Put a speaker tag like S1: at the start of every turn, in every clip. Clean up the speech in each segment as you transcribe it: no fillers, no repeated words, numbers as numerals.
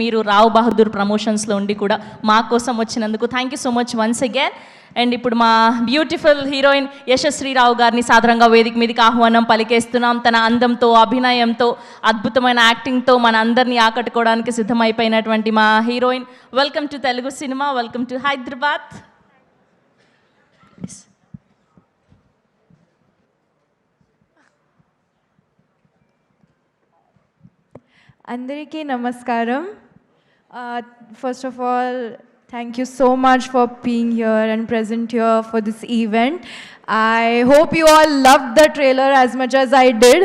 S1: మీరు రావ్ బహదూర్ ప్రమోషన్స్లో ఉండి కూడా మా కోసం వచ్చినందుకు thank you so much once again. And ఇప్పుడు మా బ్యూటిఫుల్ హీరోయిన్ యశశ్రీ రావు గారిని సాధారణంగా వేదిక మీదకి ఆహ్వానం పలికేస్తున్నాం. తన అందంతో, అభినయంతో, అద్భుతమైన యాక్టింగ్తో మన అందరినీ ఆకట్టుకోవడానికి సిద్ధమైపోయినటువంటి మా heroine. Welcome to Telugu cinema, welcome to Hyderabad.
S2: అందరికీ నమస్కారం. First of all, thank you so much for being here and present here for this event. I hope you all loved the trailer as much as I did,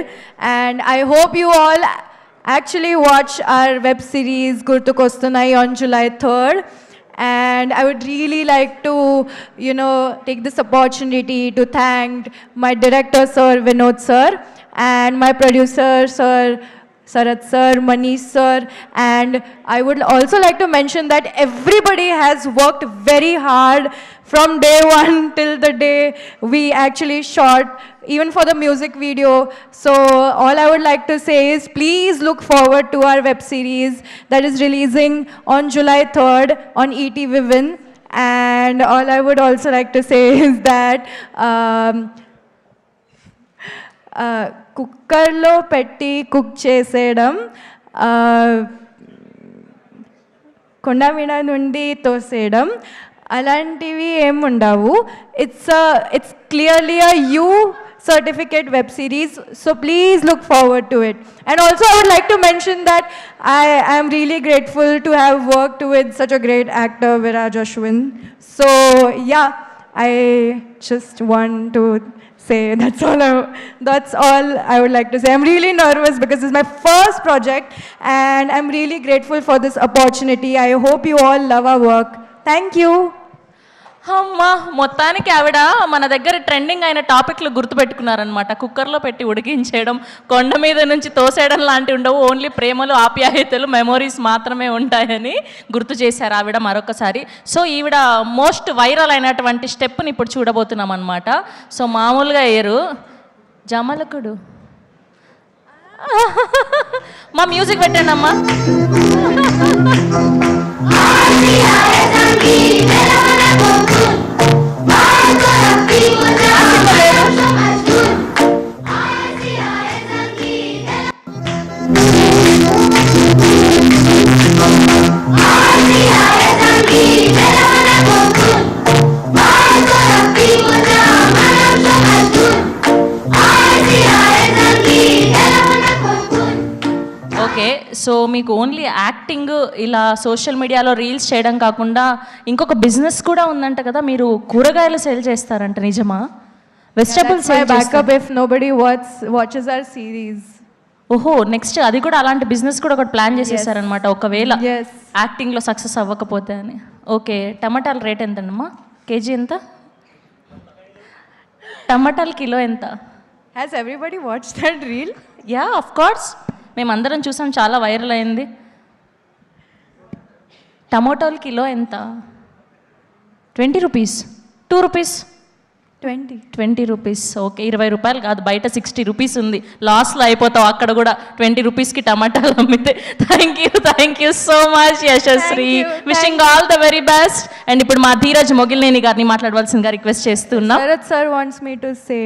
S2: and I hope you all actually watch our web series Gurtukostunnai on July 3rd. And I would really like to, take this opportunity to thank my director, Sir Vinod Sir, and my producer, Sir Sarat Sir, Manish Sir, and I would also like to mention that everybody has worked very hard from day one till the day we actually shot, even for the music video. So all I would like to say is please look forward to our web series that is releasing on July 3rd on ET Vivin. And all I would also like to say is that కుక్కర్లో పెట్టి cook చేసేయడం, కొండ మీద నుండి తోసేయడం అలాంటివి ఏముండవు. It's clearly a you certificate web series, so please look forward to it. And also I would like to mention that I am really grateful to have worked with such a great actor, Viraj Ashwin. So yeah, I just want to say that's all I would like to say. I'm really nervous because this is my first project and I'm really grateful for this opportunity. I hope you all love our work. Thank you.
S1: అమ్మా, మొత్తానికి ఆవిడ మన దగ్గర trending అయిన టాపిక్లు గుర్తుపెట్టుకున్నారనమాట. కుక్కర్లో పెట్టి ఉడికించేయడం, కొండ మీద నుంచి తోసేయడం లాంటివి ఉండవు. ఓన్లీ ప్రేమలు, ఆప్యాయతలు, మెమోరీస్ మాత్రమే ఉంటాయని గుర్తు చేశారు ఆవిడ మరొకసారి. సో ఈవిడ మోస్ట్ వైరల్ అయినటువంటి స్టెప్ని ఇప్పుడు చూడబోతున్నాం అనమాట. సో మామూలుగా ఏరు జమలకుడు మా మ్యూజిక్ పెట్టండి అమ్మా. ఓకే, సో మీకు ఓన్లీ యాక్టింగ్, ఇలా సోషల్ మీడియాలో రీల్స్ చేయడం కాకుండా ఇంకొక బిజినెస్ కూడా ఉందంట కదా, మీరు కూరగాయలు సేల్ చేస్తారంట, నిజమా? Vegetables
S2: backup if nobody watches our series.
S1: ఓహో, నెక్స్ట్ అది కూడా అలాంటి బిజినెస్ కూడా ఒకటి ప్లాన్ చేసేసారనమాట, ఒకవేళ యాక్టింగ్లో సక్సెస్ అవ్వకపోతే అని. ఓకే, టమాటాల రేట్ ఎంతమ్మా? కేజీ ఎంత? టమాటాల కిలో ఎంత?
S2: Has everybody watch that reel?
S1: Yeah, of course, మేమందరం చూసాం, చాలా వైరల్ అయింది. టమోటాలు కిలో ఎంత? 20 రూపీస్, 2 రూపీస్, 20 రూపీస్. ఓకే, 20 రూపాయలు కాదు, బయట 60 రూపీస్ ఉంది. లాస్లో అయిపోతావు అక్కడ కూడా 20 రూపీస్కి టమాటాలు అమ్మితే. Thank you so much Yashashree, wishing all the very best. And ఇప్పుడు మా ధీరజ్ మొగిలినేని గారిని మాట్లాడవలసిందిగా రిక్వెస్ట్ చేస్తున్నా.
S2: Sarath sir wants me to say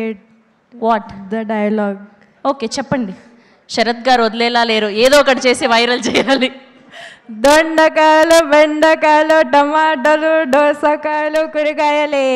S1: what
S2: the dialogue.
S1: Okay, చెప్పండి. శరత్ గారు వదిలేలా లేరు, ఏదో ఒకటి చేసి వైరల్ చేయాలి.
S2: దొండకాయలు, బెండకాయలు, టమాటాలు, దోసకాయలు, కూరగాయలే.